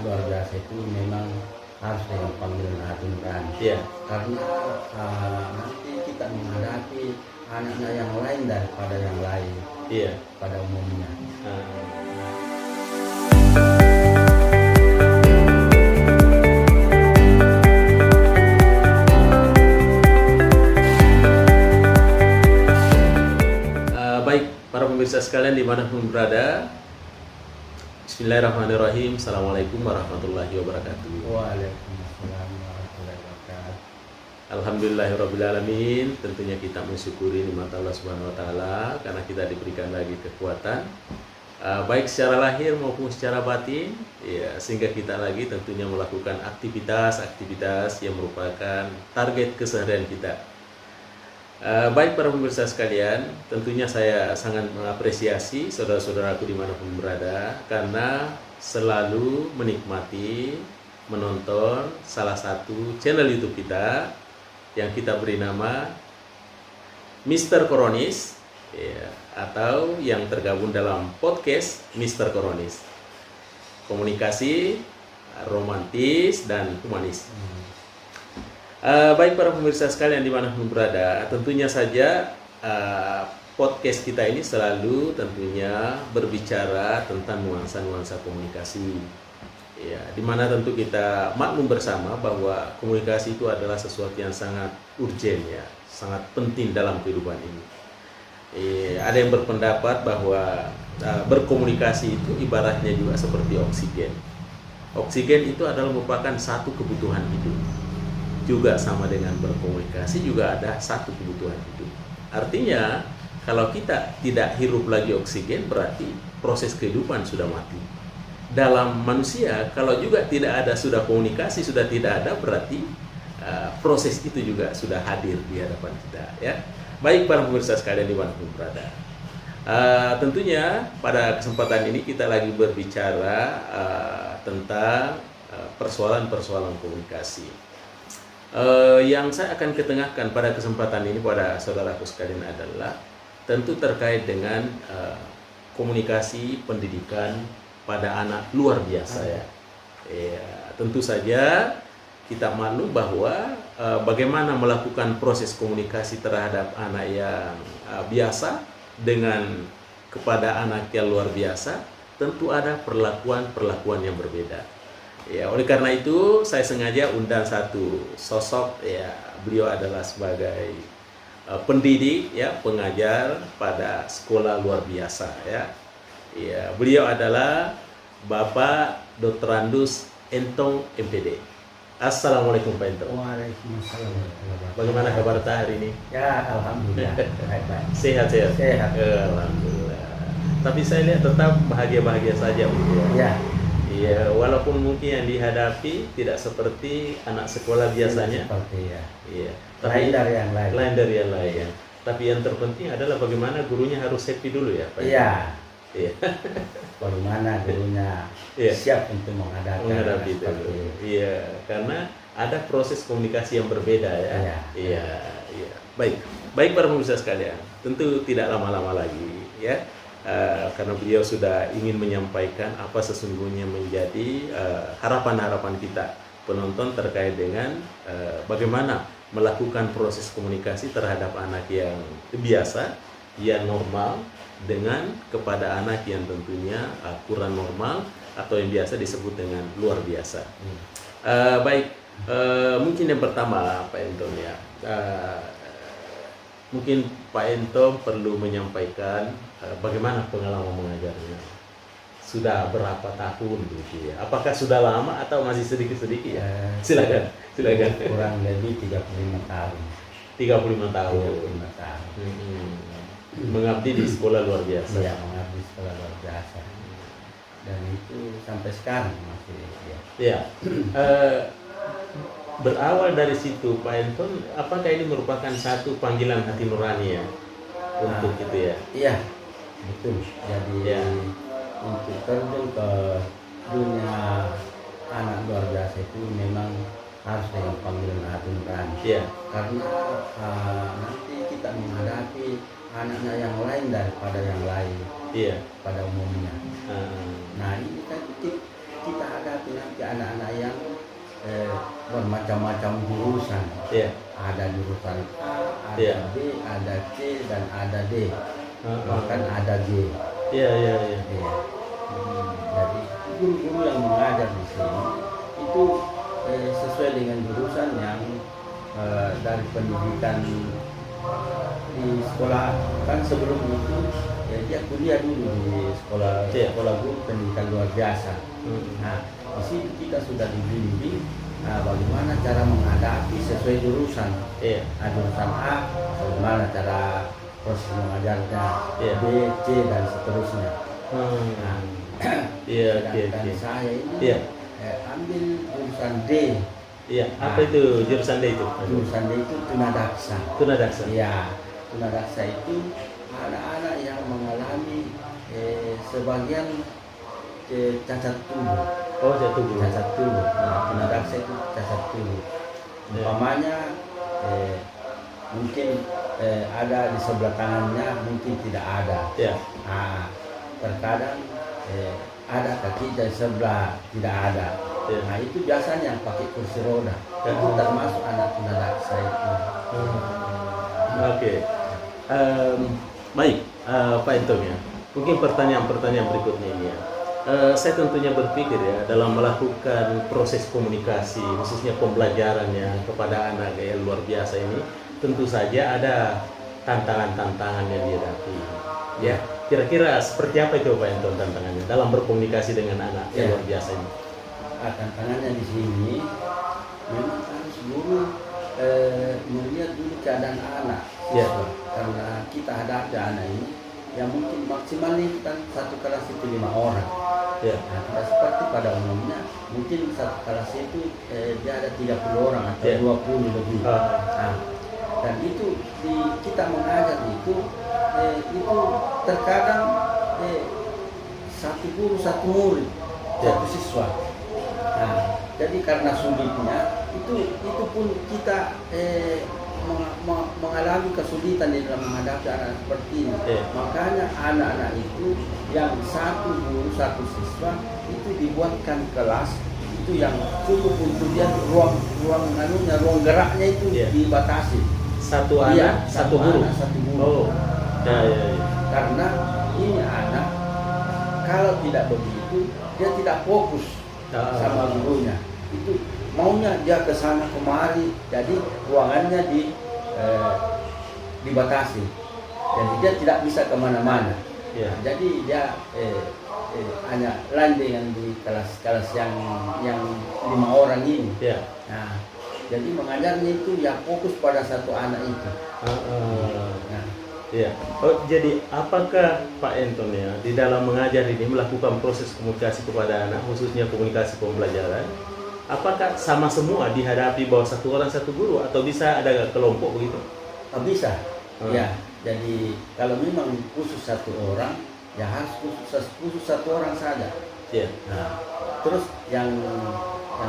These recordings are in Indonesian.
luar biasa itu memang harus dengan panggilan hati nurani. Iya. Karena nanti kita menghadapi anaknya yang lain daripada yang lain. Iya. Pada umumnya. Baik, para pemirsa sekalian dimanapun berada, Bismillahirrahmanirrahim. Assalamualaikum warahmatullahi wabarakatuh. Waalaikumsalam warahmatullahi wabarakatuh. Alhamdulillahirrabbilalamin. Tentunya kita mensyukuri nikmat Allah Subhanahu wa taala karena kita diberikan lagi kekuatan baik secara lahir maupun secara batin ya, sehingga kita lagi tentunya melakukan aktivitas yang merupakan target keseharian kita. Baik para pemirsa sekalian, tentunya saya sangat mengapresiasi saudara-saudaraku dimanapun berada karena selalu menikmati menonton salah satu channel YouTube kita yang kita beri nama Mr. Koronis ya, atau yang tergabung dalam podcast Mr. Koronis, komunikasi romantis dan humanis. Baik para pemirsa sekalian dimanapun berada, tentunya saja podcast kita ini selalu tentunya berbicara tentang nuansa-nuansa komunikasi ya, dimana tentu kita maklum bersama bahwa komunikasi itu adalah sesuatu yang sangat urgen ya, sangat penting dalam kehidupan ini. Ada yang berpendapat bahwa berkomunikasi itu ibaratnya juga seperti oksigen. Oksigen itu adalah merupakan satu kebutuhan hidup. Juga sama dengan berkomunikasi juga ada satu kebutuhan hidup. Artinya kalau kita tidak hirup lagi oksigen berarti proses kehidupan sudah mati. Dalam manusia kalau juga tidak ada sudah komunikasi, sudah tidak ada berarti proses itu juga sudah hadir di hadapan kita ya. Baik para pemirsa sekalian dimanapun berada, tentunya pada kesempatan ini kita lagi berbicara tentang persoalan-persoalan komunikasi. Yang saya akan ketengahkan pada kesempatan ini pada saudaraku sekalian adalah tentu terkait dengan komunikasi pendidikan pada anak luar biasa ya. Tentu saja kita maklum bahwa bagaimana melakukan proses komunikasi terhadap anak yang biasa dengan kepada anak yang luar biasa tentu ada perlakuan yang berbeda. Ya, oleh karena itu saya sengaja undang satu sosok ya, beliau adalah sebagai pendidik ya, pengajar pada sekolah luar biasa ya. Ya, beliau adalah Bapak Dr. Andus Entong MPD. Assalamualaikum Pak Entong. Waalaikumsalam warahmatullahi wabarakatuh. Bagaimana kabar hari ini? Ya, alhamdulillah. Baik-baik. Sehat. Sehat. Alhamdulillah. Tapi saya lihat tetap bahagia-bahagia saja Bu. Ya. Iya, walaupun mungkin yang dihadapi tidak seperti anak sekolah biasanya. Seperti ya. Iya. Lain dari yang lain. Lain dari yang lain. Tapi yang terpenting adalah bagaimana gurunya harus happy dulu ya, Pak. Iya. Iya. Bagaimana gurunya Iya. siap untuk menghadapi itu. seperti itu. Iya, karena ada proses komunikasi yang berbeda ya. Iya. Iya. Baik para pemirsa sekalian. Tentu tidak lama-lama lagi ya. Karena beliau sudah ingin menyampaikan apa sesungguhnya menjadi harapan-harapan kita penonton terkait dengan bagaimana melakukan proses komunikasi terhadap anak yang biasa, yang normal, dengan kepada anak yang tentunya kurang normal atau yang biasa disebut dengan luar biasa. Mungkin yang pertama Pak Entong ya, mungkin Pak Entong perlu menyampaikan bagaimana pengalaman mengajarnya. Sudah berapa tahun gitu ya? Apakah sudah lama atau masih sedikit-sedikit ya? Silakan. Kurang lebih 35 tahun. 35 tahun. Mengabdi di sekolah luar biasa. Iya, mengabdi sekolah luar biasa. Dan itu sampai sekarang masih ya. Ya. Berawal dari situ Pak Entong, apakah ini merupakan satu panggilan hati nurani ya? Untuk itu ya? Iya, betul. Jadi ya, untuk terjun ke dunia anak luar biasa itu memang harus dengan panggilan hati nurani. Ya. Karena nanti kita menghadapi anaknya yang lain daripada yang lain. Iya. Pada umumnya. Nah ini kan kita hadapi nanti anak-anak yang bermacam-macam jurusan. Iya. Ada jurusan A, ada Iya. B, ada C, dan ada D, bahkan ada G. Iya. Iya. Jadi guru-guru yang mengajar di sini itu sesuai dengan jurusan yang dari pendidikan di sekolah. Kan sebelum itu dia kuliah dulu di sekolah guru pendidikan luar biasa. Nah, di sini kita sudah dibimbing bagaimana cara menghadapi sesuai jurusan. Iya. Jurusan A bagaimana cara proses mengajarnya, Iya. B, C, dan seterusnya. Nah, Iya, sedangkan oke. saya ini Iya. ambil jurusan D. Iya. Apa itu jurusan D itu? Jurusan D itu tunadaksa. Tunadaksa. Iya, tunadaksa itu anak-anak yang mengalami sebagian cacat tubuh. Oh, jatuh guru. Cacat tubuh. Nah, tunadaksa itu cacat tubuh. Iya. Umpamanya mungkin ada di sebelah tangannya, mungkin tidak ada. Iya. Nah, terkadang ada kaki di sebelah tidak ada. Iya. Nah, itu biasanya yang pakai kursi roda. Ya. Itu termasuk anak tunadaksa itu. Oke. Baik, Pak Entong ya. Mungkin pertanyaan-pertanyaan berikutnya ini ya. Saya tentunya berpikir ya dalam melakukan proses komunikasi khususnya pembelajarannya kepada anak yang luar biasa ini, tentu saja ada tantangan-tantangan yang dihadapi. Ya, kira-kira seperti apa itu Pak Entong tantangannya dalam berkomunikasi dengan anak yang Ya. luar biasa ini? Tantangannya di sini memang harus guru melihat dulu keadaan anak. Ya. Karena kita hadapi anak ini yang mungkin maksimal itu kan satu kelas itu 5 orang. Ya. Nah, tidak seperti pada umumnya mungkin satu kelas itu dia ada 30 orang atau Ya. 20 lebih. Nah, dan itu kita mengajar itu terkadang satu guru satu murid, satu siswa. Nah, jadi karena sulitnya itu pun kita mengalami kesulitan di dalam menghadapi anak seperti ini. Makanya anak-anak itu yang satu guru satu siswa itu dibuatkan kelas itu yang cukup untuk dia ruang geraknya itu dibatasi. Satu Iya, anak, satu guru. anak, satu guru. Oh, ya. Karena ini anak kalau tidak begitu dia tidak fokus sama gurunya. Itu maunya dia ke sana kemari, jadi ruangannya dibatasi. Jadi dia tidak bisa kemana-mana. Ya. Jadi dia hanya landai yang di kelas-kelas yang 5 orang ini. Ya. Nah, jadi mengajarnya itu ya fokus pada satu anak itu. Nah, Ya. Oh, jadi apakah Pak Entong ya di dalam mengajar ini melakukan proses komunikasi kepada anak, khususnya komunikasi pembelajaran, apakah sama semua dihadapi bahwa satu orang satu guru atau bisa ada kelompok begitu? bisa. Ya, jadi kalau memang khusus satu orang, ya harus khusus satu orang saja. Ya. Nah, terus yang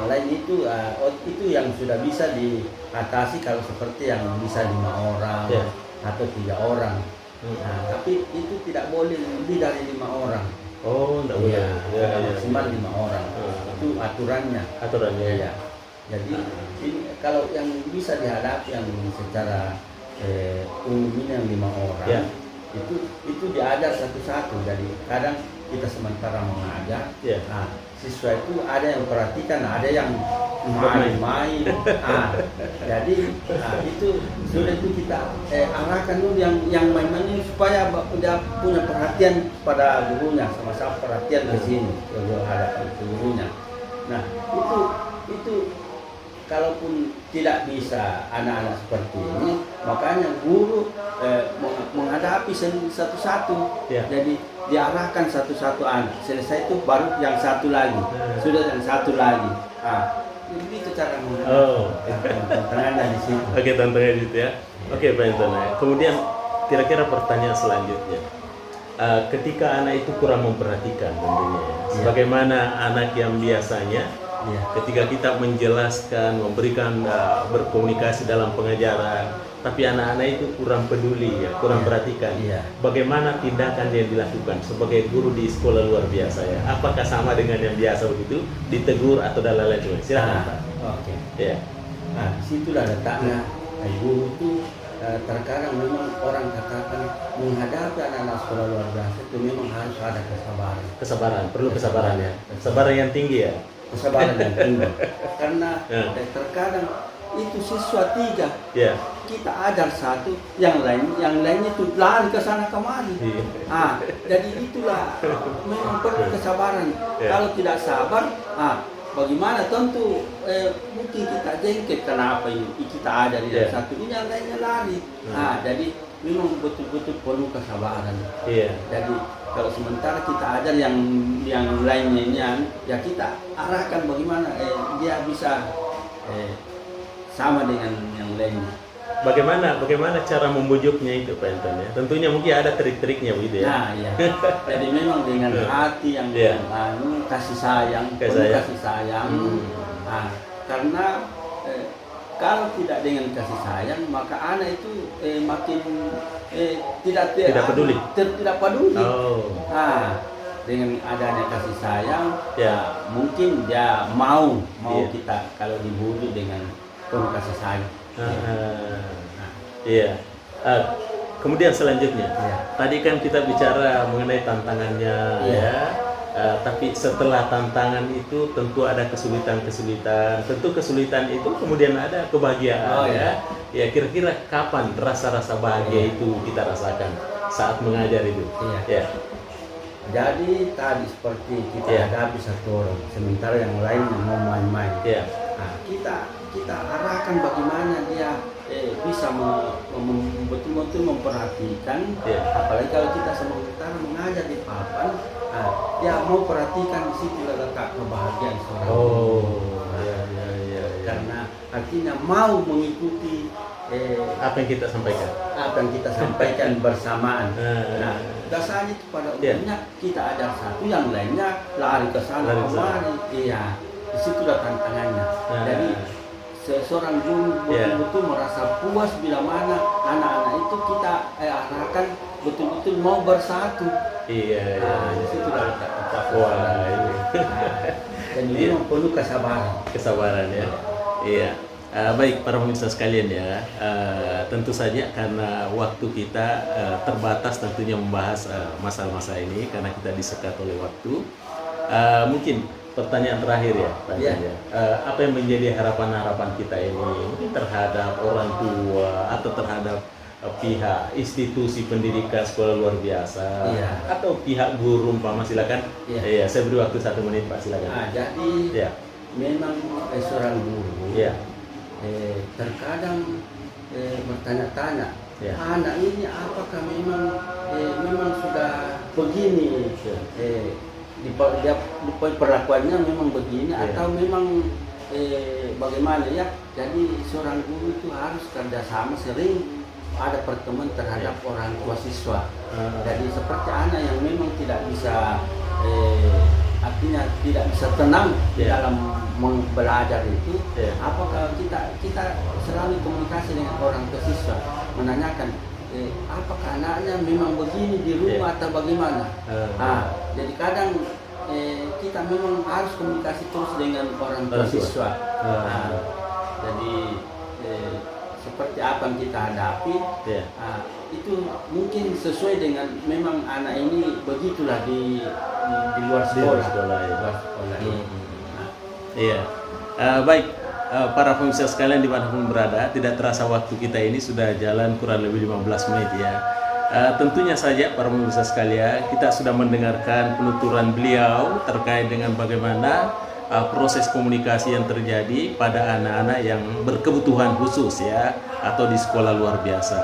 lain itu itu yang sudah bisa diatasi kalau seperti yang bisa 5 orang. Ya. Atau 3 orang. Nah, tapi itu tidak boleh lebih dari 5 orang. Oh, enggak boleh. Ya, maksimal 5 orang. Itu aturannya. Aturannya. Ya. Jadi ini kalau yang bisa dihadapi yang secara umum ini yang 5 orang, Ya. itu diajar satu-satu. Jadi kadang kita sementara mengajar, Ya. nah, siswa itu ada yang perhatikan, ada yang main. Jadi itu sudah itu kita arahkan dulu yang main-main ini supaya dia punya perhatian pada gurunya, sama-sama perhatian ke sini hadapan gurunya. Nah, itu kalaupun tidak bisa anak-anak seperti ini, makanya guru menghadapi satu-satu. Ya. Jadi diarahkan satu-satu anak. Selesai itu baru yang satu lagi. Sudah yang satu lagi. Itu cara menghadapi tantangannya di situ. Oke, tantangannya gitu ya. Oke, Pak Entong. Kemudian kira-kira pertanyaan selanjutnya. Ketika anak itu kurang memperhatikan tentunya ya. Sebagaimana anak yang biasanya Iya. Ketika kita menjelaskan, memberikan berkomunikasi dalam pengajaran, tapi anak-anak itu kurang peduli ya, kurang Iya. perhatikan. Iya. Bagaimana tindakan yang dilakukan sebagai guru di sekolah luar biasa ya? Apakah sama dengan yang biasa begitu, ditegur atau dan lain-lain? Silakan Pak. Oke. Ya. Nah, disitulah letaknya guru itu terkadang memang orang katakan menghadapi anak-anak sekolah luar biasa itu memang harus ada kesabaran. Kesabaran, perlu kesabaran ya. Kesabaran yang tinggi ya. Kesabaran yang tinggi. Karena terkadang itu siswa 3 Ya. kita ajar satu, yang lainnya itu lari ke sana kemari. Iya. Jadi itulah memang perlu kesabaran. Ya. Kalau tidak sabar, bagaimana tentu mungkin kita jengkel kenapa ini kita ajar yang Ya. satu ini, yang lainnya lari. Jadi memang betul-betul perlu kesabaran. Iya. Jadi kalau sementara kita ajar yang lainnya, ya kita arahkan bagaimana dia bisa sama dengan yang lainnya. Bagaimana cara membujuknya itu Pak Anton ya? Tentunya mungkin ada trik-triknya begitu ya. Nah, iya. Jadi memang dengan hati yang Iya. kasih sayang, kasih sayang. Karena kalau tidak dengan kasih sayang, maka anak itu makin tidak peduli. Tidak peduli. Oh. Dengan adanya kasih sayang, Ya. mungkin dia mau Iya. kita kalau dibujuk dengan penuh kasih sayang. Iya. Kemudian selanjutnya, Iya. tadi kan kita bicara mengenai tantangannya Iya. ya. Tapi setelah tantangan itu tentu ada kesulitan-kesulitan. Tentu kesulitan itu kemudian ada kebahagiaan ya. Ya kira-kira kapan rasa-rasa bahagia itu kita rasakan saat mengajar itu? Iya. Ya. Jadi tadi seperti kita Iya. hadapi satu orang, sementara yang lain mau main-main. Ya. Kita arahkan bagaimana dia bisa betul-betul memperhatikan. Iya. Apalagi kalau kita sementara mengajar di papan, dia mau perhatikan di situ letak kebahagiaan seorang guru. Ya. Karena artinya mau mengikuti Apa yang kita sampaikan? apa yang kita sampaikan bersamaan. Nah. Biasanya itu pada Iya. umumnya kita ajar satu, yang lainnya lari ke sana Lari ke sana. kemari. Iya, disitulah tantangannya. Jadi seorang guru Iya. betul-betul merasa puas bila mana anak-anak itu kita arahkan betul-betul mau bersatu. Iya. Disitulah letak kepuasan. Wah, ini. Dan Iya. memang perlu kesabaran. Kesabaran ya. Iya. Baik para pemirsa sekalian ya, tentu saja karena waktu kita terbatas tentunya membahas masalah-masalah ini karena kita disekat oleh waktu. Mungkin pertanyaan terakhir ya, Pak Iya. Anton ya. Apa yang menjadi harapan-harapan kita ini mungkin terhadap orang tua atau terhadap pihak institusi pendidikan sekolah luar biasa Iya. atau pihak guru umpama, silakan. Iya. Iya, saya beri waktu 1 menit Pak, silakan. Jadi Ya. memang seorang guru Ya. terkadang bertanya-tanya, Ya. anak ini apakah memang sudah begini, dia perlakuannya memang begini, Ya. atau memang bagaimana ya. Jadi seorang guru itu harus kerjasama, sering ada pertemuan terhadap orang tua siswa. Jadi seperti anak yang memang tidak bisa artinya tidak bisa tenang di Ya. dalam belajar itu, Ya. apakah kita selalu komunikasi dengan orang tua siswa, menanyakan apakah anaknya memang begini di rumah atau bagaimana. Jadi kadang kita memang harus komunikasi terus dengan orang tua siswa. Jadi seperti apa yang kita hadapi, Ya. itu mungkin sesuai dengan memang anak ini begitulah di luar sekolah. Ya. Luar sekolah. Iya. Baik, para pemirsa sekalian dimanapun berada, tidak terasa waktu kita ini sudah jalan kurang lebih 15 menit ya. Tentunya saja para pemirsa sekalian, kita sudah mendengarkan penuturan beliau terkait dengan bagaimana proses komunikasi yang terjadi pada anak-anak yang berkebutuhan khusus ya, atau di sekolah luar biasa.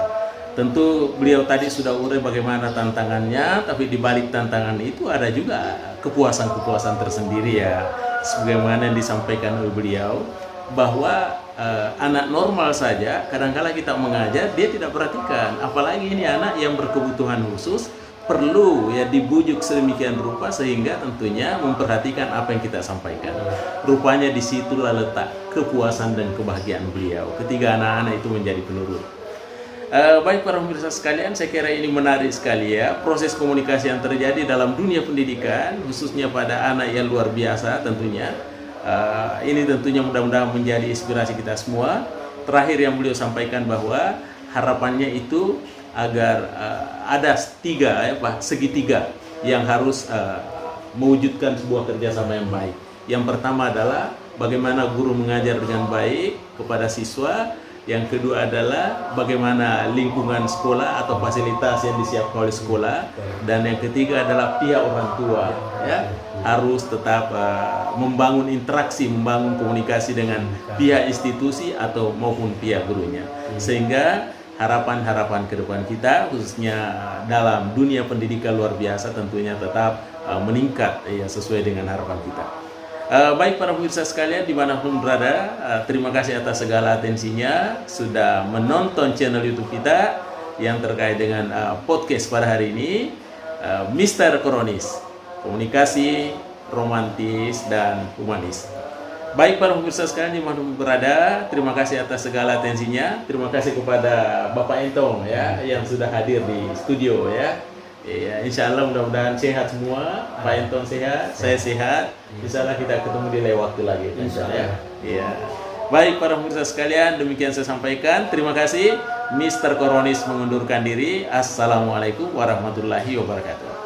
Tentu beliau tadi sudah urai bagaimana tantangannya, tapi di balik tantangan itu ada juga kepuasan-kepuasan tersendiri ya. Sebagaimana yang disampaikan oleh beliau, bahwa anak normal saja kadang-kala kita mengajar dia tidak perhatikan, apalagi ini anak yang berkebutuhan khusus, perlu ya dibujuk sedemikian rupa sehingga tentunya memperhatikan apa yang kita sampaikan. Rupanya disitulah letak kepuasan dan kebahagiaan beliau ketika anak-anak itu menjadi penurut. Baik para pemirsa sekalian, saya kira ini menarik sekali ya, proses komunikasi yang terjadi dalam dunia pendidikan, khususnya pada anak yang luar biasa tentunya. Ini tentunya mudah-mudahan menjadi inspirasi kita semua. Terakhir yang beliau sampaikan bahwa harapannya itu agar ada segitiga yang harus mewujudkan sebuah kerjasama yang baik. Yang pertama adalah bagaimana guru mengajar dengan baik kepada siswa. Yang kedua adalah bagaimana lingkungan sekolah atau fasilitas yang disiapkan oleh sekolah. Dan yang ketiga adalah pihak orang tua ya, harus tetap membangun interaksi, membangun komunikasi dengan pihak institusi atau maupun pihak gurunya. Sehingga harapan-harapan ke depan kita khususnya dalam dunia pendidikan luar biasa tentunya tetap meningkat ya, sesuai dengan harapan kita. Baik para pemirsa sekalian dimanapun berada, terima kasih atas segala atensinya sudah menonton channel YouTube kita yang terkait dengan podcast pada hari ini, Mr. Koronis, komunikasi romantis dan humanis. Baik para pemirsa sekalian dimanapun berada, terima kasih atas segala atensinya. Terima kasih kepada Bapak Entong ya yang sudah hadir di studio ya. Ya, insya Allah mudah-mudahan sehat semua. Pak Entong sehat, saya sehat. Insya Allah kita ketemu di lain waktu lagi. Insya Allah. Ya. Baik para pemirsa sekalian, demikian saya sampaikan. Terima kasih. Mr. Koronis mengundurkan diri. Assalamualaikum warahmatullahi wabarakatuh.